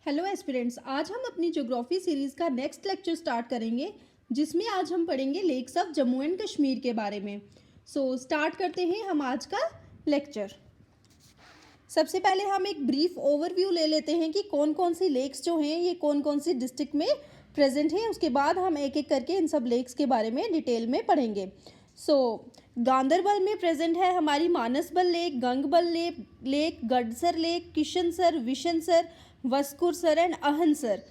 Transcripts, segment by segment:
Hello aspirants, आज हम अपनी ज्योग्राफी सीरीज़ का नेक्स्ट लेक्चर स्टार्ट करेंगे जिसमें आज हम पढ़ेंगे lakes of Jammu and Kashmir के बारे में। स्टार्ट करते हैं हम आज का लेक्चर। सबसे पहले हम एक ब्रीफ ओवरव्यू ले लेते हैं कि कौन कौन सी लेक्स जो हैं ये कौन कौन सी डिस्ट्रिक्ट में प्रेजेंट हैं। उसके बाद हम एक एक करके इन सब लेक्स के बारे में डिटेल में पढ़ेंगे। गांदरबल में प्रेजेंट है हमारी Manasbal lake, Gangbal lake, Gadsar lake, Kishansar, Vishansar, Waskursar and Ahansar.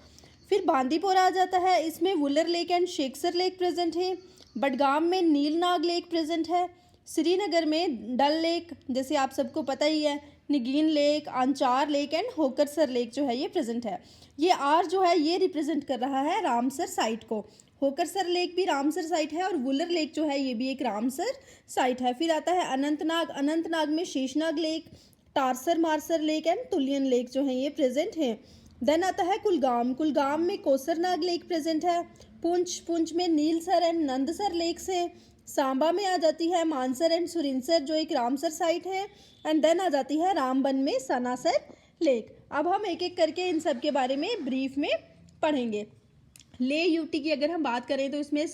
फिर बांदीपुर आ जाता है, इसमें Wular lake and Shekhsar lake present है। बडगाम में नीलनाग लेक प्रेजेंट है। श्रीनगर में डल लेक, जैसे आप सबको पता ही है, Nigeen lake, Anchar lake and Hokersar lake जो है ये प्रेजेंट है। ये आर जो है ये रिप्रेजेंट कर रहा है रामसर साइट को। होकरसर लेक भी रामसर साइट है और वुलर लेक जो है ये भी एक रामसर साइट है। फिर आता है अनंतनाग, अनंतनाग में Sheshnag lake, Tarsar Marsar lake and Tulian lake जो है ये प्रेजेंट है। देन आता है कुलगाम, कुलगाम में कोसरनाग लेक प्रेजेंट है। पुंछ, पुंछ में नीलसर एंड नंदसर लेक्स है। सांबा में आ जाती है मानसर एंड सुरिनसर जो एक रामसर साइट है। एंड देन आ जाती है रामबन में सनासर लेक। अब हम एक एक करके इन सब के बारे में ब्रीफ में पढ़ेंगे। ले यूटी की अगर हम बात करें तो इसमें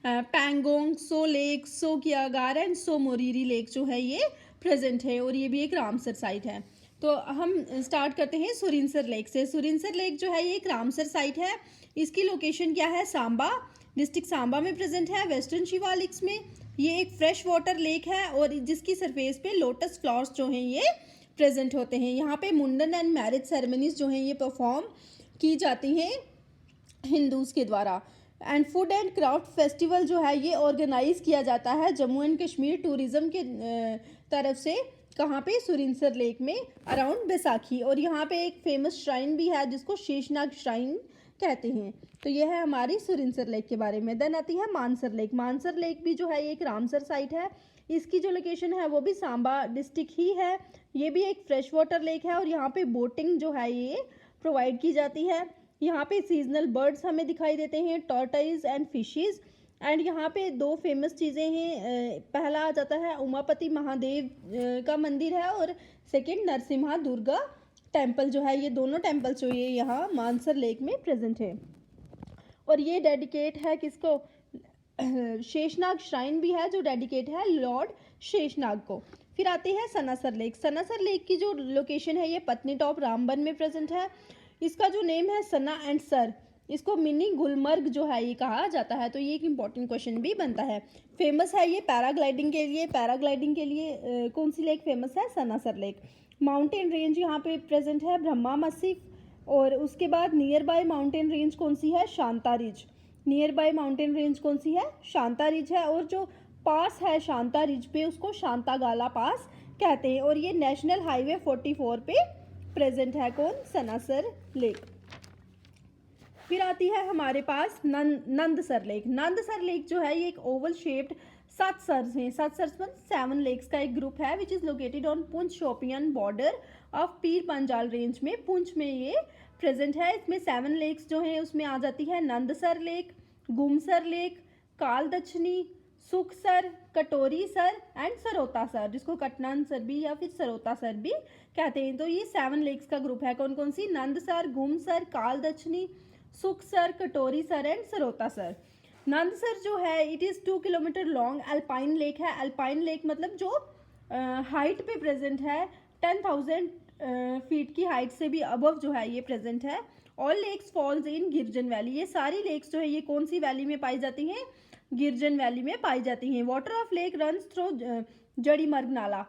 Pangong, Tso lake, Tso Kiagar and Tso Moriri lake जो है ये प्रेजेंट है और ये भी एक रामसर साइट है। तो हम स्टार्ट करते हैं सुरिनसर लेक से। सुरिनसर लेक जो है ये एक रामसर साइट है। इसकी लोकेशन क्या है? सांबा, डिस्ट्रिक्ट सांबा में प्रेजेंट है, वेस्टर्न शिवालिक्स में। ये एक फ्रेश वाटर लेक है और जिसकी सरफेस पे लोटस फ्लावर्स जो हैं ये प्रेजेंट होते हैं। यहाँ पे मुंडन एंड मैरिज सेरेमनीज जो हैं ये परफॉर्म की जाती हैं हिंदूज़ के द्वारा। And food and craft festival जो है ये ऑर्गेनाइज किया जाता है जम्मू एंड कश्मीर टूरिज़्म के तरफ से। कहाँ पे? सुरिनसर लेक में अराउंड बैसाखी। और यहाँ पे एक फेमस श्राइन भी है जिसको शेषनाग श्राइन कहते हैं। तो ये है हमारी सुरिनसर लेक के बारे में। देन आती है मानसर लेक। मानसर लेक भी जो है ये एक रामसर साइट है। इसकी जो लोकेशन है वो भी सांबा डिस्ट्रिक्ट ही है। ये भी एक फ्रेश वाटर लेक है और यहाँ पे बोटिंग जो है ये प्रोवाइड की जाती है। यहाँ पे सीजनल बर्ड्स हमें दिखाई देते हैं, टॉर्टाइज एंड फिशेस। एंड यहाँ पे दो फेमस चीज़ें हैं। पहला आ जाता है उमापति महादेव का मंदिर है और सेकंड नरसिम्हा दुर्गा टेम्पल जो है। ये दोनों टेम्पल्स जो ये यहाँ मानसर लेक में प्रेजेंट है। और ये डेडिकेट है किसको? शेषनाग श्राइन भी है जो डेडिकेट है लॉर्ड शेषनाग को। फिर आती है सनासर लेक। सनासर लेक की जो लोकेशन है ये पत्नी टॉप रामबन में प्रेजेंट है। इसका जो नेम है सना एंड सर, इसको मिनी गुलमर्ग जो है ये कहा जाता है। तो ये एक इम्पॉर्टेंट क्वेश्चन भी बनता है। फेमस है ये पैराग्लाइडिंग के लिए। पैराग्लाइडिंग के लिए कौन सी लेक फेमस है? सनासर लेक। माउंटेन रेंज यहाँ पे प्रेजेंट है ब्रह्मा मसीफ। और उसके बाद नियर बाय माउंटेन रेंज कौन सी है? Shanta ridge. Near by mountain range कौन सी है? शांता रिज है। और जो पास है शांता रिज पे उसको शांतागाला पास कहते हैं। और ये नेशनल हाईवे 44 पे प्रेजेंट है। कौन? सनासर लेक। फिर आती है हमारे पास नंदसर लेक। नंदसर लेक जो है ये एक ओवल शेप्ड 7 सर्स हैं। 7 सर्स में 7 लेक्स का एक ग्रुप है which is located on Poonch Shopian border of Pir Panjal range में। पुंछ में ये प्रेजेंट है। इसमें 7 लेक्स जो हैं उसमें आ जाती है नंदसर लेक, गुमसर लेक, काल दक्षिणी, सुखसर, कटोरी सर एंड सरोता सर, जिसको कटनान सर भी या फिर सरोता सर भी कहते हैं। तो ये 7 लेक्स का ग्रुप है। कौन कौन सी? नंदसर, गुमसर, काल दक्षिणी, सुखसर, कटोरी सर एंड सरोता सर। नंदसर जो है it is 2 kilometre long alpine lake है। अल्पाइन लेक मतलब जो हाइट पे प्रेजेंट है 10,000 फीट की हाइट से भी अबव जो है ये प्रेजेंट है। All lakes falls in Girjan valley. ये सारी लेक्स जो है ये कौन सी वैली में पाई जाती हैं? गिरजन वैली में पाई जाती हैं। Water of lake runs through Jadimarg नाला।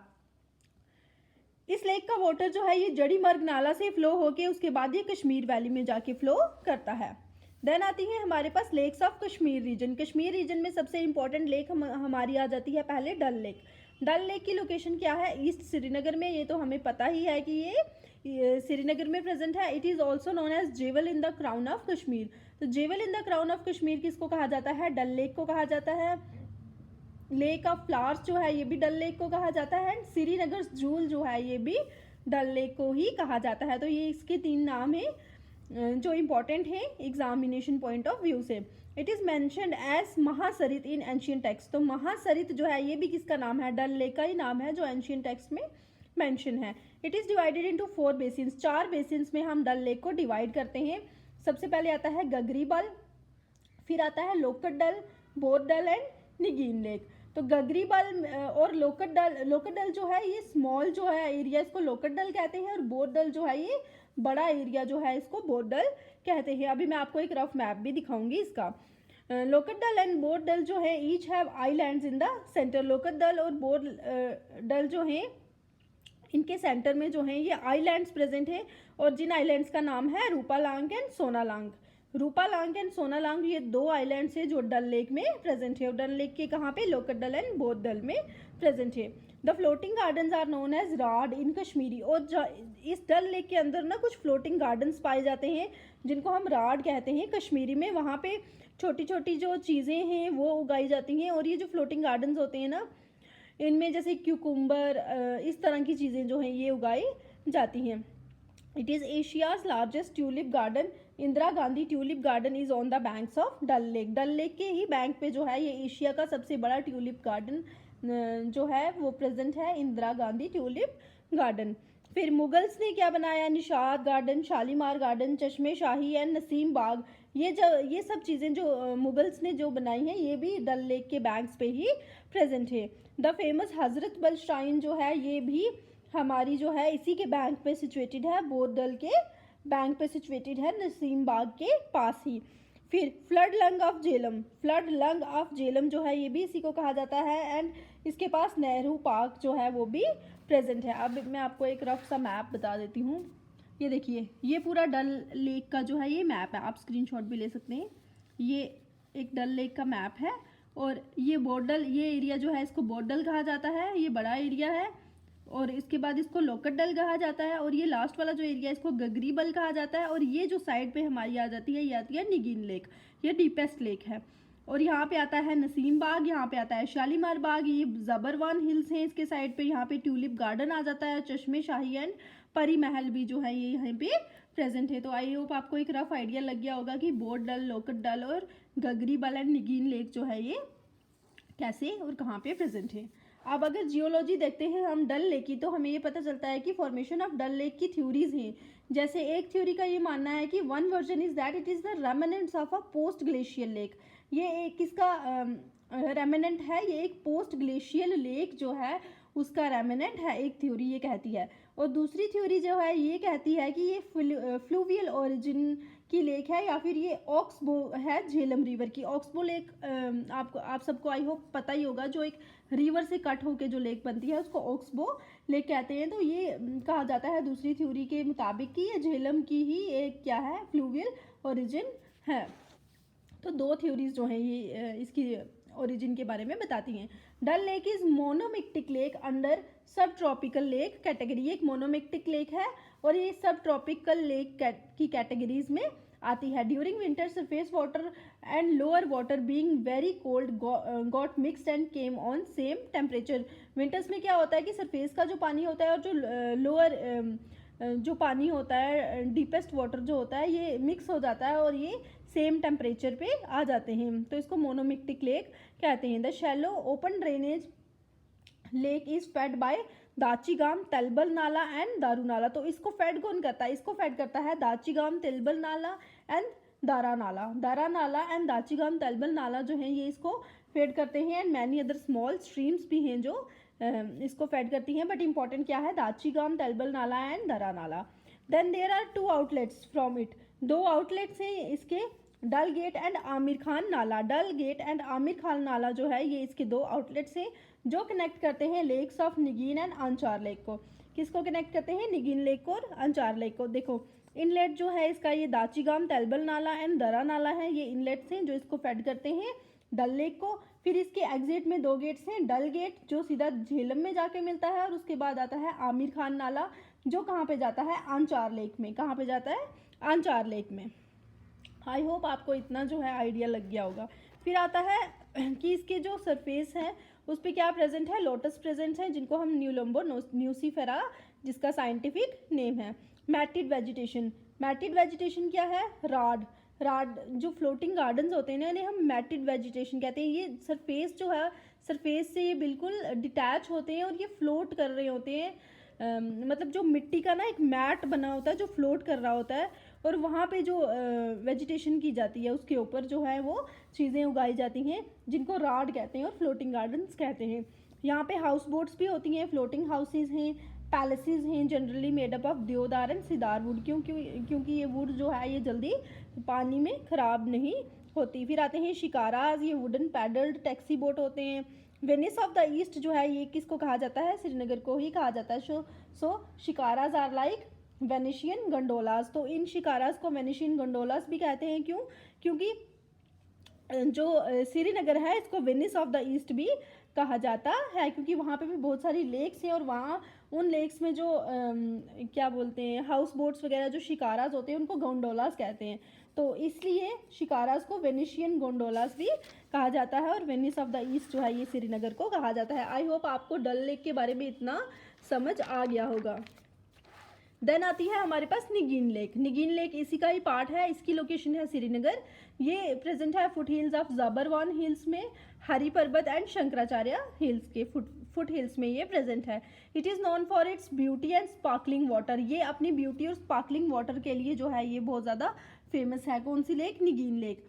इस लेक का वाटर जो है ये जड़ीमर्ग नाला से फ्लो होके उसके बाद ये कश्मीर वैली में जाके फ्लो करता है। देन आती है हमारे पास lakes of Kashmir region. Kashmir region में सबसे इंपॉर्टेंट लेक हमारी आ जाती है पहले डल लेक। डल लेक की लोकेशन क्या है? ईस्ट श्रीनगर में। ये तो हमें पता ही है कि ये श्रीनगर में प्रेजेंट है। It is also known as jewel in the crown of Kashmir. तो jewel in the crown of Kashmir किसको कहा जाता है? डल लेक को कहा जाता है। लेक ऑफ फ्लावर्स जो है ये भी डल लेक को कहा जाता है। श्रीनगर झील जो है ये भी डल लेक को ही कहा जाता है। तो ये इसके 3 नाम हैं जो इम्पॉर्टेंट है एग्जामिनेशन पॉइंट ऑफ व्यू से। It is mentioned as Mahasarit in ancient text. तो महासरित जो है ये भी किसका नाम है? डल लेक का ही नाम है जो एंशियंट टेक्स्ट में मेंशन है। It is divided into 4 basins, 4 basins में हम डल लेक को डिवाइड करते हैं। सबसे पहले आता है गगरीबल, फिर आता है लोकट डल, बोर डल एंड निगीन लेक। तो गगरीबल और लोकट डल जो है ये स्मॉल जो है एरिया, इसको लोकट डल कहते हैं, और बोर डल जो है ये बड़ा एरिया जो है इसको बोर डल कहते हैं। अभी मैं आपको एक रफ मैप भी दिखाऊंगी इसका। लोकट डल एंड बोर डल जो है each have islands in the centre. Lokut Dal और बोर डल जो हैं इनके सेंटर में जो हैं ये आइलैंड्स प्रेजेंट हैं, और जिन आइलैंड्स का नाम है रूपालांग एंड सोनालांग। रूपालांग एंड सोनालांग ये 2 आइलैंड्स हैं जो डल लेक में प्रेजेंट है, और डल लेक के कहाँ पे, लोकट डल एंड बोर डल में प्रेजेंट है। The floating gardens are known as Raad in Kashmiri. और इस डल लेक के अंदर ना कुछ फ्लोटिंग गार्डन्स पाए जाते हैं जिनको हम राड कहते हैं कश्मीरी में। वहाँ पे छोटी छोटी जो चीज़ें हैं वो उगाई जाती हैं, और ये जो फ्लोटिंग गार्डन्स होते हैं ना इनमें जैसे क्यूकुम्बर इस तरह की चीज़ें जो हैं ये उगाई जाती हैं। It is Asia's largest tulip garden. Indira Gandhi tulip garden is on the banks of Dal lake. Dal lake के ही बैंक पे जो है ये एशिया का सबसे बड़ा ट्यूलिप गार्डन जो है वो प्रेजेंट है, इंदिरा गांधी ट्यूलिप गार्डन। फिर मुगल्स ने क्या बनाया, निशात गार्डन, शालीमार गार्डन, चश्मे शाही एंड नसीम बाग। ये सब चीज़ें जो मुगल्स ने जो बनाई हैं ये भी डल लेक के बैंक्स पे ही प्रेजेंट है। द फेमस हजरत बल श्राइन जो है ये भी हमारी जो है इसी के बैंक पे सिचुएटेड है, बोर डल के बैंक पे सिचुएटेड है, नसीम बाग के पास ही। फिर flood lung of Jhelum, flood lung of Jhelum जो है ये भी इसी को कहा जाता है, एंड इसके पास नेहरू पार्क जो है वो भी प्रेजेंट है। अब मैं आपको एक रफ सा मैप बता देती हूँ। ये देखिए ये पूरा डल लेक का जो है ये मैप है, आप स्क्रीनशॉट भी ले सकते हैं। ये एक डल लेक का मैप है, और ये बोर्डल, ये एरिया जो है इसको बोर्डल कहा जाता है, ये बड़ा एरिया है, और इसके बाद इसको लोकट डल कहा जाता है, और ये लास्ट वाला जो एरिया है इसको गगरीबल कहा जाता है, और ये जो साइड पे हमारी आ जाती है ये आती है निगीन लेक, ये डीपेस्ट लेक है। और यहाँ पे आता है नसीम बाग, यहाँ पे आता है शालीमार बाग, ये जबरवान हिल्स हैं इसके साइड पे, यहाँ पे ट्यूलिप गार्डन आ जाता है, चश्मे शाही एंड परी महल भी जो है ये यहाँ पे प्रेजेंट है। तो आई होप आपको एक रफ आइडिया लग गया होगा कि बोर डल, लोकट डल और गगरीबल एंड निगीन लेक जो है ये कैसे और कहाँ पे प्रेजेंट है। अब अगर जियोलॉजी देखते हैं हम डल लेक की, तो हमें ये पता चलता है कि फॉर्मेशन ऑफ डल लेक की थ्योरीज हैं। जैसे एक थ्योरी का ये मानना है कि one version is that it is the remnants of a post glacial lake. ये एक किसका रेमिनेंट है, ये एक पोस्ट ग्लेशियल लेक जो है उसका रेमिनेंट है, एक थ्योरी ये कहती है। और दूसरी थ्योरी जो है ये कहती है कि ये फ्लूवियल ओरिजिन की लेक है, या फिर ये ऑक्सबो है झेलम रिवर की। ऑक्सबो लेक आप सबको आई होप पता ही होगा, जो एक रिवर से कट होके जो लेक बनती है उसको ऑक्सबो लेक कहते हैं। तो ये कहा जाता है दूसरी थ्योरी के मुताबिक कि ये झेलम की ही एक क्या है, फ्लूवियल ओरिजिन है। तो 2 थ्योरीज जो हैं ये इसकी ओरिजिन के बारे में बताती हैं। डल lake is मोनोमिक्टिक lake under sub tropical lake category. एक मोनोमिक्टिक लेक है और ये सब ट्रॉपिकल लेक की कैटेगरीज में आती है। During winter surface water and lower water being very cold got mixed and came on same temperature. Winters में क्या होता है कि सरफेस का जो पानी होता है और जो लोअर जो पानी होता है, डीपेस्ट वाटर जो होता है, ये मिक्स हो जाता है और ये सेम टेम्परेचर पे आ जाते हैं, तो इसको मोनोमिक्टिक लेक कहते हैं। The shallow open drainage lake is fed by Dachigam, Telbal Nala and दारू नाला। तो इसको फेड कौन करता है, इसको फेड करता है दाचीगाम, तेलबल नाला एंड दारा नाला। दारा नाला एंड दाचीगाम, तेलबल नाला जो हैं ये इसको फेड करते हैं, and many other small streams भी हैं जो इसको फेड करती हैं, बट इंपॉर्टेंट क्या है, Dachigam, Telbal Nala and Dara nala. Then there are 2 outlets from it. 2 outlets हैं इसके, Dal gate and Amir Khan nala. Dal gate and Amir Khan nala जो है ये इसके 2 आउटलेट्स हैं जो कनेक्ट करते हैं lakes of Nigeen and Anchar lake को। किसको कनेक्ट करते हैं, निगीन लेक को और अंचार लेक को। देखो इनलेट जो है इसका ये दाचीगाम, तेलबल नाला एंड दरा नाला है, ये इनलेट्स हैं जो इसको फेड करते हैं डल लेक को। फिर इसके एग्जिट में 2 गेट्स हैं, डल गेट जो सीधा झेलम में जाके मिलता है, और उसके बाद आता है आमिर खान नाला जो कहाँ पे जाता है, अंचार लेक में। कहाँ पे जाता है, अंचार लेक में। आई होप आपको इतना जो है आइडिया लग गया होगा। फिर आता है कि इसके जो सरफेस है उस पर क्या प्रेजेंट है, लोटस प्रेजेंट है जिनको हम न्यूलम्बो न्यूसीफेरा जिसका साइंटिफिक नेम है। मैटिड वेजिटेशन, मैटिड वेजिटेशन क्या है, राड जो फ्लोटिंग गार्डन्स होते हैं ना इन्हें हम मैटिड वेजिटेशन कहते हैं। ये सरफेस जो है, सरफेस से ये बिल्कुल डिटैच होते हैं और ये फ्लोट कर रहे होते हैं मतलब जो मिट्टी का ना एक मैट बना होता है जो फ्लोट कर रहा होता है, और वहाँ पे जो वेजिटेशन की जाती है उसके ऊपर जो है वो चीज़ें उगाई जाती हैं जिनको राड कहते हैं और फ्लोटिंग गार्डन्स कहते हैं। यहाँ पे हाउस बोट्स भी होती हैं, फ्लोटिंग हाउसेज हैं, पैलेसेस हैं जनरली मेड अप ऑफ देवदार एंड सिदार वुड, क्योंकि ये वुड जो है ये जल्दी पानी में ख़राब नहीं होती। फिर आते हैं शिकाराज, ये वुडन पैडल्ड टैक्सी बोट होते हैं। वेनिस ऑफ द ईस्ट जो है ये किसको कहा जाता है, श्रीनगर को ही कहा जाता है। सो शिकाराज आर लाइक वेनिशियन गंडोलाज। तो इन शिकाराज को वेनिशियन गंडोलाज भी कहते हैं, क्योंकि जो श्रीनगर है इसको वेनिस ऑफ द ईस्ट भी कहा जाता है, क्योंकि वहाँ पे भी बहुत सारी लेक्स हैं और वहाँ उन लेक्स में जो क्या बोलते हैं हाउस बोट्स वगैरह जो शिकाराज होते हैं उनको गोंडोलास कहते हैं। तो इसलिए शिकाराज को वेनिशियन गोंडोलास भी कहा जाता है और वेनिस ऑफ द ईस्ट जो है ये श्रीनगर को कहा जाता है। आई होप आपको डल लेक के बारे में इतना समझ आ गया होगा। देन आती है हमारे पास निगीन लेक। निगीन लेक इसी का ही पार्ट है, इसकी लोकेशन है श्रीनगर। ये प्रेजेंट है foot hills of Zabarwan hills में, हरी पर्वत एंड शंकराचार्य हिल्स के फुट हिल्स में ये प्रेजेंट है। It is known for its beauty and sparkling water. ये अपनी ब्यूटी और स्पार्कलिंग वाटर के लिए जो है ये बहुत ज़्यादा फेमस है। कौन सी लेक, निगीन लेक।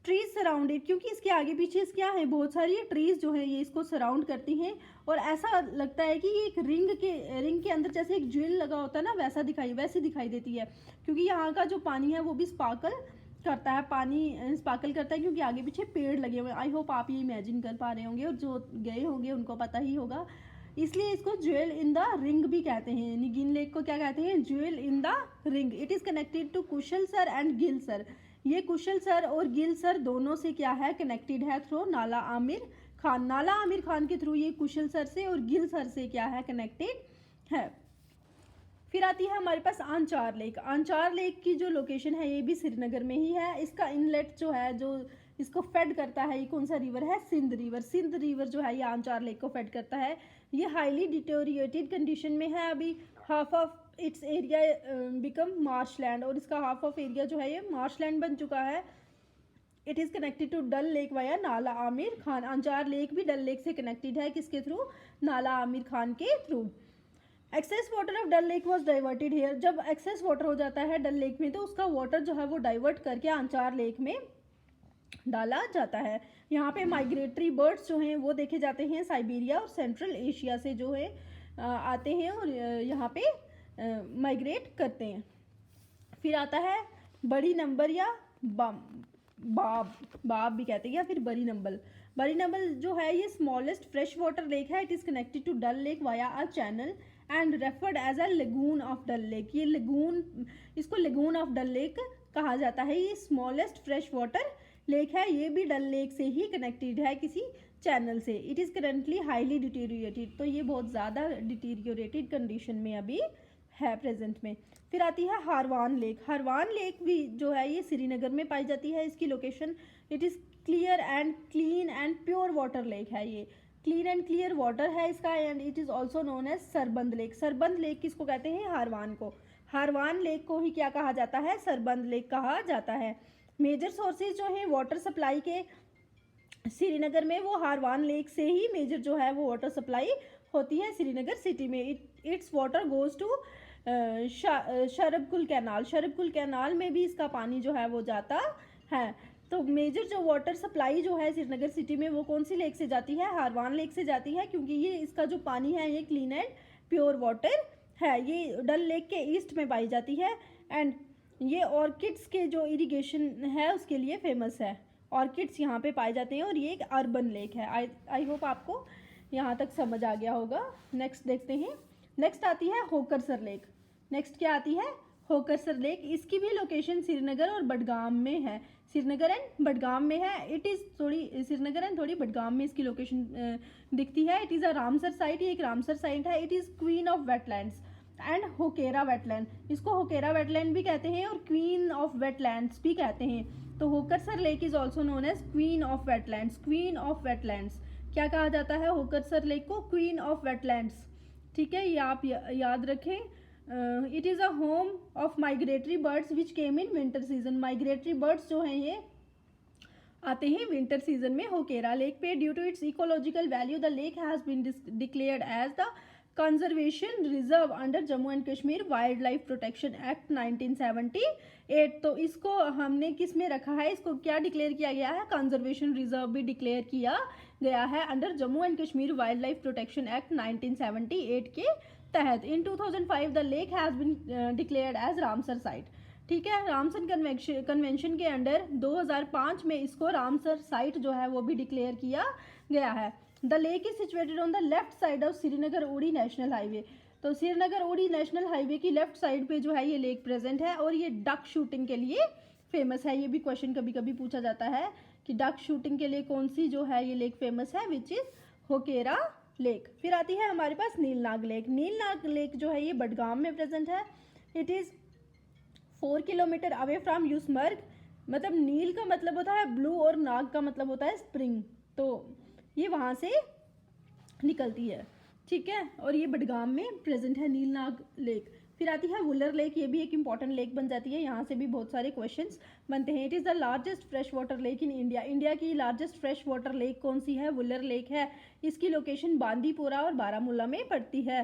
ट्रीज सराउंडेड, क्योंकि इसके आगे पीछे क्या है बहुत सारी ट्रीज जो है ये इसको सराउंड करती हैं, और ऐसा लगता है कि ये एक रिंग के अंदर जैसे एक ज्वेल लगा होता है ना वैसे दिखाई देती है, क्योंकि यहाँ का जो पानी है वो भी स्पार्कल करता है, पानी स्पार्कल करता है क्योंकि आगे पीछे पेड़ लगे हुए हैं। आई होप आप ये इमेजिन कर पा रहे होंगे और जो गए होंगे उनको पता ही होगा, इसलिए इसको ज्वेल इन द रिंग भी कहते हैं। निगीन लेक को क्या कहते हैं, jewel in the ring. It is connected to Khushal Sar and Gil Sar. ये कुशल सर और गिल सर दोनों से क्या है, कनेक्टेड है थ्रू नाला आमिर खान। नाला आमिर खान के थ्रू ये कुशल सर से और गिल सर से क्या है, कनेक्टेड है। फिर आती है हमारे पास आंचार लेक। आंचार लेक की जो लोकेशन है ये भी श्रीनगर में ही है। इसका इनलेट जो है जो इसको फेड करता है, ये कौन सा रिवर है, सिंध रिवर। सिंध रिवर जो है ये आंचार लेक को फेड करता है। ये हाईली डिटोरिएटेड कंडीशन में है अभी। Half of its area become marshland, और इसका हाफ ऑफ एरिया जो है ये मार्शलैंड बन चुका है। It is connected to Dal lake via nala Amir Khan. आंचार lake भी डल लेक से कनेक्टेड है, किसके थ्रू, नाला आमिर खान के through. Excess water of Dal lake was diverted here. जब एक्सेस वाटर हो जाता है डल लेक में तो उसका वाटर जो है वो डाइवर्ट करके आंचार लेक में डाला जाता है। यहाँ पे माइग्रेटरी बर्ड्स जो हैं वो देखे जाते हैं, साइबेरिया और सेंट्रल एशिया से जो है आते हैं और यहाँ पे माइग्रेट करते हैं। फिर आता है बड़ी नंबर या बाब भी कहते हैं, या फिर बड़ी नंबल। बड़ी नंबल जो है ये स्मॉलेस्ट फ्रेश वाटर लेक है। It is connected to Dal lake via a channel and referred as a lagoon of Dal lake. ये लेगून, इसको लेगून ऑफ डल लेक कहा जाता है। ये स्मॉलेस्ट फ्रेश वाटर लेक है, ये भी डल लेक से ही कनेक्टेड है किसी चैनल से। It is currently highly deteriorated, तो ये बहुत ज़्यादा डिटीरियोरेटेड कंडीशन में अभी है प्रेजेंट में। फिर आती है हारवान लेक। हारवान लेक भी जो है ये श्रीनगर में पाई जाती है। इसकी location, it is clear and clean and pure water lake है। ये क्लीन एंड क्लियर वाटर है इसका, and it is also known as Sarband lake. Sarband lake किसको कहते हैं, हारवान को। हारवान लेक को ही क्या कहा जाता है, सरबंद लेक कहा जाता है। मेजर सोर्सेज जो हैं वाटर सप्लाई के श्रीनगर में, वो हारवान लेक से ही मेजर जो है वो वाटर सप्लाई होती है श्रीनगर सिटी में। Its water goes to Sharabkul canal. Sharabkul canal में भी इसका पानी जो है वो जाता है। तो मेजर जो वाटर सप्लाई जो है श्रीनगर सिटी में वो कौन सी लेक से जाती है, हारवान लेक से जाती है, क्योंकि ये इसका जो पानी है ये क्लीन एंड प्योर वाटर है। ये डल लेक के ईस्ट में पाई जाती है, एंड ये ऑर्किड्स के जो इरिगेशन है उसके लिए फेमस है। ऑर्किड्स यहाँ पे पाए जाते हैं और ये एक अर्बन लेक है। आई होप आपको यहाँ तक समझ आ गया होगा। नेक्स्ट देखते हैं। नेक्स्ट आती है होकरसर लेक। नेक्स्ट क्या आती है, होकरसर लेक। इसकी भी लोकेशन श्रीनगर और बडगाम में है। श्रीनगर एंड बडगाम में है। इट इज़ थोड़ी श्रीनगर एंड थोड़ी बडगाम में इसकी लोकेशन दिखती है। It is a Ramsar site, ये एक रामसर साइट है। It is queen of wetlands and Hokera wetland. इसको होकेरा वेटलैंड भी कहते हैं और क्वीन ऑफ वेटलैंड्स भी कहते हैं। तो Hokersar lake is also known as queen of wetlands. Queen of wetlands क्या कहा जाता है होकरसर लेक को, क्वीन ऑफ वेटलैंड्स। ठीक है, ये आप याद रखें। It is a home of migratory birds which came in winter season. Migratory birds जो हैं ये आते हैं विंटर सीजन में होकेरा लेक पे। Due to its ecological value the lake has been declared as the conservation reserve under Jammu and Kashmir wildlife protection act 1978। तो इसको हमने किस में रखा है, इसको क्या डिक्लेयर किया गया है, कंजर्वेशन रिजर्व भी डिक्लेयर किया गया है under Jammu and Kashmir wildlife protection act 1978 के तहत। In 2005 the lake has been declared as Ramsar site. ठीक है, रामसर कन्वेंशन के अंडर 2005 में इसको रामसर साइट जो है वो भी डिक्लेयर किया गया है। The lake is situated on the left side of Srinagar उड़ी नेशनल हाईवे। तो श्रीनगर उड़ी नेशनल हाईवे की लेफ्ट साइड पे जो है ये लेक प्रेजेंट है और ये डक शूटिंग के लिए फेमस है। ये भी क्वेश्चन कभी कभी पूछा जाता है कि डक शूटिंग के लिए कौन सी जो है ये लेक फेमस है, विच इज होकेरा लेक। फिर आती है हमारे पास नीलनाग लेक। नीलनाग लेक जो है ये बडगाम में प्रेजेंट है। It is 4 kilometre away from Yusmarg. मतलब नील का मतलब होता है ब्लू और नाग का मतलब होता है स्प्रिंग, तो ये वहाँ से निकलती है। ठीक है, और ये बडगाम में प्रेजेंट है नीलनाग लेक। फिर आती है वुलर लेक, ये भी एक इंपॉर्टेंट लेक बन जाती है, यहाँ से भी बहुत सारे क्वेश्चंस बनते हैं। It is the largest fresh water lake in India. India की लार्जेस्ट फ्रेश वाटर लेक कौन सी है, वुलर लेक है। इसकी लोकेशन बांदीपुरा और बारामूला में पड़ती है।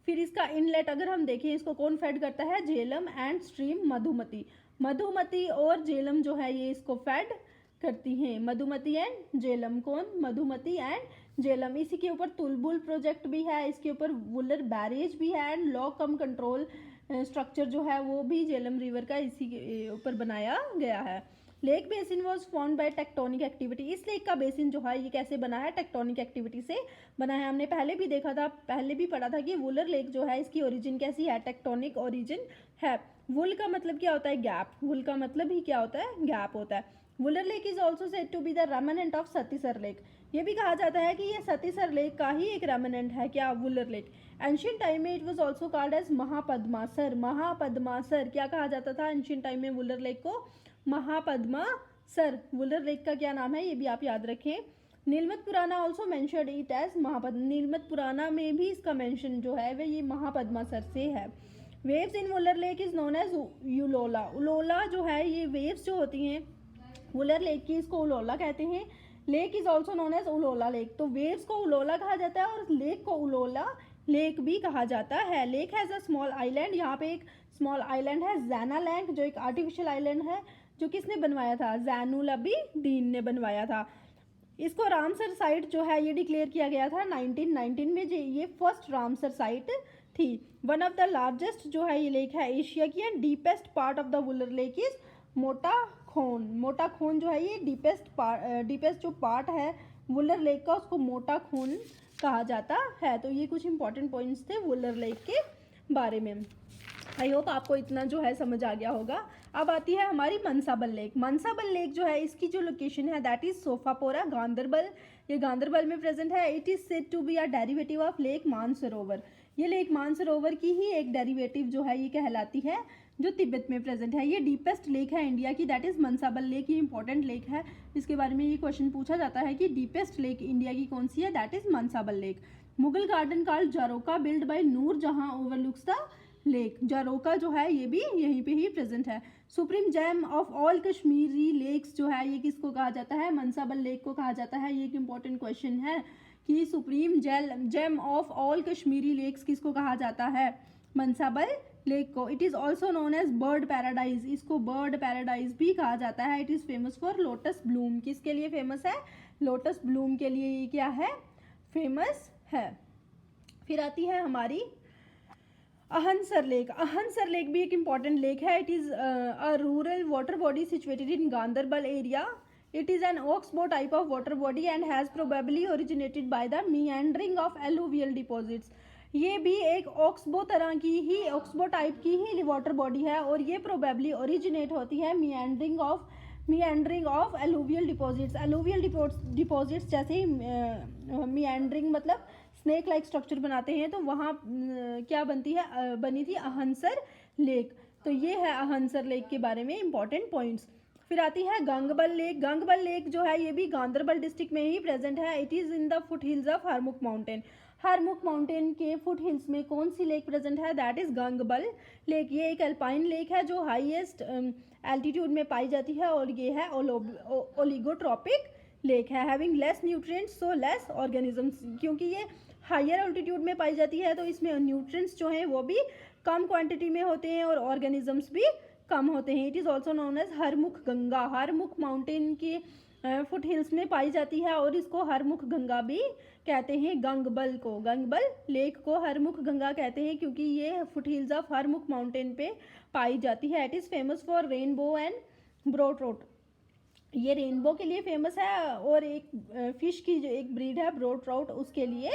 फिर इसका इनलेट अगर हम देखें, इसको कौन फेड करता है, झेलम एंड स्ट्रीम मधुमती। मधुमती और झेलम जो है ये इसको फेड करती हैं। मधुमती एंड झेलम, कौन, मधुमती एंड झेलम। इसी के ऊपर तुलबुल प्रोजेक्ट भी है, इसके ऊपर वुलर बैरेज भी है and law come control structure जो है वो भी झेलम रिवर का इसी के ऊपर बनाया गया है। Lake basin was formed by tectonic activity. इस लेक का बेसिन जो है ये कैसे बना है, टेक्टोनिक एक्टिविटी से बना है। हमने पहले भी देखा था, पहले भी पढ़ा था कि वुलर लेक जो है इसकी ओरिजिन कैसी है, टेक्टोनिक ओरिजिन है। वुल का मतलब क्या होता है, गैप। वुल का मतलब ही क्या होता है, गैप होता है। Wular lake is also said to be the remnant of Satisar lake. ये भी कहा जाता है कि ये सतीसर लेक का ही एक रेमिनेंट है, क्या, वुलर लेक। एंशियंट टाइम में it was also called as Mahapadmasar. Mahapadmasar क्या कहा जाता था एंशियंट टाइम में वुलर लेक को, महापद्मासर। वुलर लेक का क्या नाम है ये भी आप याद रखें। Nilamata Purana also mentioned it as Mahapadma. Nilamata Purana में भी इसका मेंशन जो है वह ये महापद्मासर से है। Waves in Wular lake is known as Ulola. Ulola जो है ये वेव्स जो होती हैं वुलर लेक की, इसको उलोला कहते हैं। Lake is also known as Ulola lake. तो वेव्स को उलोला कहा जाता है और लेक को उलोला लेक भी कहा जाता है। Lake has a small island. यहाँ पे एक स्मॉल आइलैंड है जैना लैंड, जो एक आर्टिफिशियल आइलैंड है, जो किसने बनवाया था, जैनुल अबीदीन ने बनवाया था। इसको रामसर साइट जो है ये डिक्लेयर किया गया था 1919 में। ये फर्स्ट रामसर साइट थी। वन ऑफ द लार्जेस्ट जो है ये लेक है एशिया की। And deepest part of the Wular lake is मोटा खोन। मोटा खोन जो है ये डीपेस्ट जो पार्ट है वुलर लेक का उसको मोटा खोन कहा जाता है। तो ये कुछ इंपॉर्टेंट पॉइंट्स थे वुलर लेक के बारे में। आई होप आपको इतना जो है समझ आ गया होगा। अब आती है हमारी मनसाबल लेक। मनसाबल लेक जो है इसकी जो लोकेशन है दैट इज सोफापोरा, गांदरबल। ये गांदरबल में प्रेजेंट है। It is said to be a derivative of lake Mansarovar. ये लेक मानसरोवर की ही एक डेरिवेटिव जो है ये कहलाती है, जो तिब्बत में प्रेजेंट है। ये डीपेस्ट लेक है इंडिया की, दैट इज मनसाबल लेक। ये इंपॉर्टेंट लेक है, इसके बारे में ये क्वेश्चन पूछा जाता है कि डीपेस्ट लेक इंडिया की कौन सी है, that is Mansabal lake. Mughal garden called Jharokha build by Noor Jahan overlooks the lake. जरोका जो है ये भी यहीं पे ही प्रेजेंट है। Supreme gem of all Kashmiri lakes जो है ये किसको कहा जाता है, मनसाबल लेक को कहा जाता है। ये एक इंपॉर्टेंट क्वेश्चन है कि supreme gem of all Kashmiri lakes किसको कहा जाता है, मनसाबल लेक को। It is also known as bird paradise. इसको बर्ड पैराडाइज भी कहा जाता है। It is famous for lotus bloom. किसके लिए फेमस है, लोटस ब्लूम के लिए ये क्या है, फेमस है। फिर आती है हमारी अहनसर लेक। अहनसर लेक भी एक इम्पॉर्टेंट लेक है। It is a rural water body situated in Ganderbal area. It is an oxbow type of water body and has probably originated by the meandering of alluvial deposits. ये भी एक oxbow तरह की ही, oxbow type की ही water body है और ये probably originate होती है meandering of alluvial deposits. alluvial deposits जैसे ही meandering मतलब स्नेक लाइक स्ट्रक्चर बनाते हैं, तो वहाँ क्या बनी थी अहनसर लेक। तो ये है अहनसर लेक के बारे में इंपॉर्टेंट पॉइंट्स। फिर आती है गंगबल लेक। गंगबल लेक जो है ये भी गांदरबल डिस्ट्रिक्ट में ही प्रेजेंट है। It is in the foot hills of Harmukh mountain. Harmukh mountain के फुट हिल्स में कौन सी लेक प्रेजेंट है, दैट इज़ गंगबल लेक। ये एक अल्पाइन लेक है जो हाईएस्ट एल्टीट्यूड में पाई जाती है और ये है ओलिगोट्रॉपिक लेक है। Having less nutrients so less organisms. क्योंकि ये हायर ऑल्टीट्यूड में पाई जाती है, तो इसमें न्यूट्रिएंट्स जो हैं वो भी कम क्वांटिटी में होते हैं और ऑर्गेनिजम्स भी कम होते हैं। It is also known as Harmukh Ganga. Harmukh mountain की फुट हिल्स में पाई जाती है और इसको हरमुख गंगा भी कहते हैं। गंगबल को, गंगबल लेक को हरमुख गंगा कहते हैं क्योंकि ये foot hills of Harmukh mountain पे पाई जाती है। It is famous for rainbow and bro trout. ये रेनबो के लिए फेमस है और एक फिश की जो एक ब्रीड है ब्रो ट्राउट, उसके लिए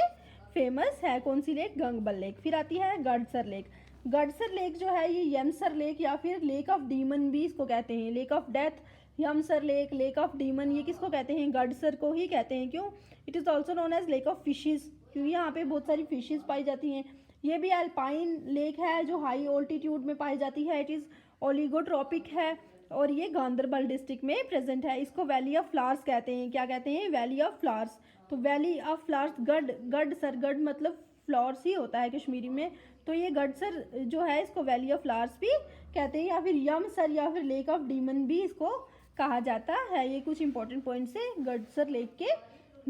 फेमस है। कौन सी लेक? गंगबल लेक। फिर आती है गडसर लेक। गडसर लेक जो है ये यमसर लेक या फिर लेक ऑफ डीमन भी इसको कहते हैं। Lake of death, Yamsar lake, lake of demon, ये किसको कहते हैं? गडसर को ही कहते हैं। क्यों? It is also known as lake of fishes, क्योंकि यहाँ पे बहुत सारी फिशेज पाई जाती हैं। ये भी अल्पाइन लेक है जो हाई ऑल्टीट्यूड में पाई जाती है। इट इज़ ओलिगोट्रॉपिक है और ये गांधरबल डिस्ट्रिक्ट में प्रेजेंट है। इसको वैली ऑफ फ्लावर्स कहते हैं। क्या कहते हैं? Valley of flowers. तो वैली ऑफ फ्लावर्स, गडसर, गड मतलब फ्लावर्स ही होता है कश्मीरी में, तो ये गडसर जो है इसको वैली ऑफ फ्लावर्स भी कहते हैं या फिर यमसर या फिर लेक ऑफ डीमन भी इसको कहा जाता है। ये कुछ इंपॉर्टेंट पॉइंट्स है गडसर लेक के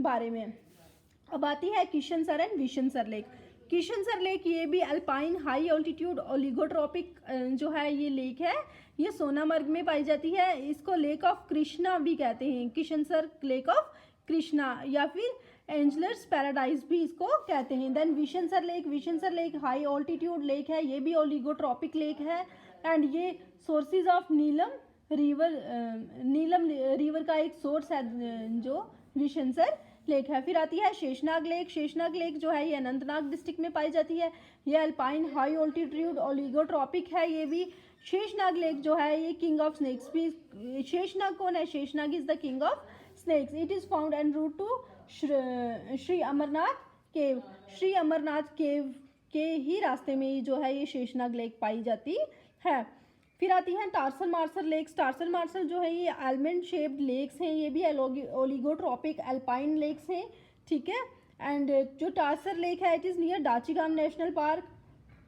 बारे में। अब आती है किशनसर एंड विशनसर लेक। किशनसर लेक ये भी अल्पाइन हाई ऑल्टीट्यूड ओलिगोट्रॉपिक जो है ये लेक है। ये सोनामर्ग में पाई जाती है। इसको लेक ऑफ कृष्णा भी कहते हैं। किशनसर लेक ऑफ कृष्णा या फिर एंजलर्स पैराडाइज भी इसको कहते हैं। Then Vishansar lake. Vishansar lake high altitude lake है, ये भी ओलिगोट्रॉपिक लेक है एंड ये सोर्सेज ऑफ नीलम रिवर का एक सोर्स है जो विशनसर लेक है। फिर आती है शेषनाग लेक। शेषनाग लेक जो है ये अनंतनाग डिस्ट्रिक्ट में पाई जाती है। ये अल्पाइन हाई ऑल्टीट्यूड ओलिगोट्रॉपिक है। ये भी शेषनाग लेक जो है ये किंग ऑफ स्नेक्स भी। शेषनाग कौन है? Sheshnag is the king of snakes. It is found en route to Shri Amarnath cave. Shri Amarnath cave के ही रास्ते में ये जो है ये शेषनाग लेक पाई जाती है। फिर आती हैं टार्सल मार्सल लेक्स। टार्सल मार्सल जो है ये आलमंड शेप्ड लेक्स हैं। ये भी ओलिगोट्रॉपिक अल्पाइन लेक्स हैं, ठीक है। एंड जो टार्सर लेक है it is near Dachigam national park.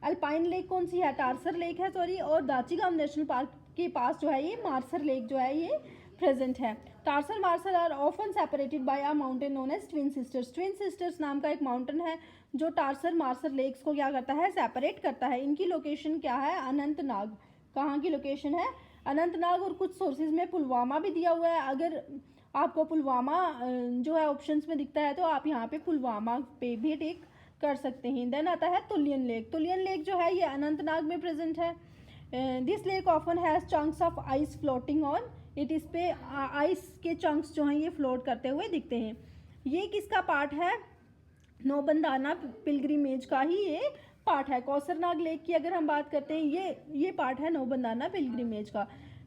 Alpine lake कौन सी है? टार्सर लेक है, सॉरी। और दाचीगाम नेशनल पार्क के पास जो है ये मार्सर लेक जो है ये प्रेजेंट है। Tarsar Marsar are often separated by a mountain known as twin sisters. Twin sisters नाम का एक माउंटेन है जो टार्सल मार्सल लेक्स को क्या करता है? सेपरेट करता है। इनकी लोकेशन क्या है? अनंतनाग। कहाँ की लोकेशन है? अनंतनाग। और कुछ सोर्सेज में पुलवामा भी दिया हुआ है। अगर आपको पुलवामा जो है ऑप्शंस में दिखता है तो आप यहाँ पे पुलवामा पे भी टिक कर सकते हैं। देन आता है तुलियन लेक। तुलियन लेक जो है ये अनंतनाग में प्रेजेंट है। This lake often has chunks of ice floating on it. इस पे आइस के चंक्स जो हैं ये फ्लोट करते हुए दिखते हैं। ये किसका पार्ट है? नौबंदाना पिलग्रिमेज का ही ये पार्ट है। कौसरनाग लेक की अगर हम बात करते हैं ये पार्ट है नौबंदाना पिलग्रिमेज का।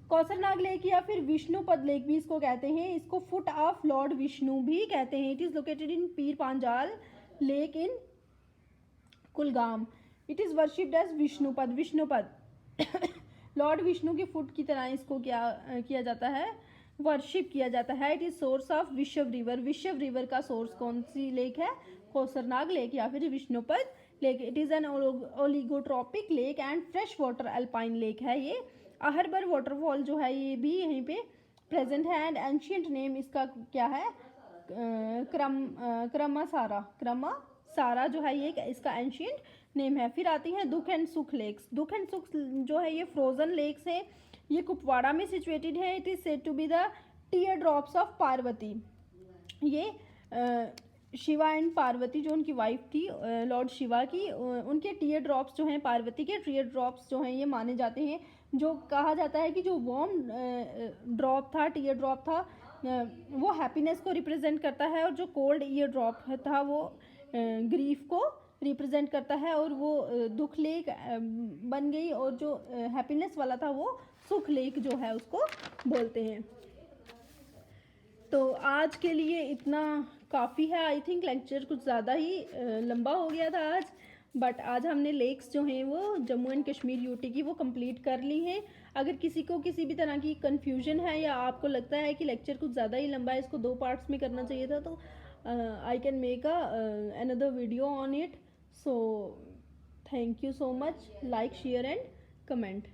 कौसरनाग लेक या फिर विष्णुपद लेक भी इसको कहते हैं। इसको फुट ऑफ लॉर्ड विष्णु भी कहते हैं। It is located in Pir Panjal lake in Kulgam. It is worshipped as Vishnupad. Vishnupad lord Vishnu के फुट की तरह इसको क्या किया जाता है? वर्शिप किया जाता है। इट इज़ सोर्स ऑफ विश्व रिवर। विश्व रिवर का सोर्स कौन सी लेक है? कौसरनाग लेक या फिर Vishnupad lake. It is an oligotrophic lake and fresh water alpine lake है ये। अहरबर वाटरफॉल जो है ये भी यहीं पे प्रेजेंट है एंड एंशियंट नेम इसका क्या है? क्रमासारा जो है ये इसका एंशियंट नेम है। फिर आती हैं दुख एंड सुख लेक्स। दुख एंड सुख जो है ये फ्रोजन लेक्स हैं। ये कुपवाड़ा में सिचुएटेड है। It is said to be the tear drops of Parvati. ये शिवा एंड पार्वती जो उनकी वाइफ थी लॉर्ड शिवा की, उनके टीयर ड्रॉप्स जो हैं, पार्वती के टीयर ड्रॉप्स जो हैं ये माने जाते हैं। जो कहा जाता है कि जो वार्म ड्रॉप था, टीयर ड्रॉप था, वो हैप्पीनेस को रिप्रेजेंट करता है और जो कोल्ड ईयर ड्रॉप था वो ग्रीफ को रिप्रेजेंट करता है और वो दुख लेक बन गई और जो हैप्पीनेस वाला था वो सुख लेक जो है उसको बोलते हैं। तो आज के लिए इतना काफ़ी है। आई थिंक लेक्चर कुछ ज़्यादा ही लंबा हो गया था आज, बट आज हमने लेक्स जो हैं वो जम्मू एंड कश्मीर यूटी की वो कंप्लीट कर ली हैं। अगर किसी को किसी भी तरह की कन्फ्यूजन है या आपको लगता है कि लेक्चर कुछ ज़्यादा ही लंबा है, इसको 2 पार्ट्स में करना चाहिए था, तो I can make another video on it. So thank you so much. Like, share and comment.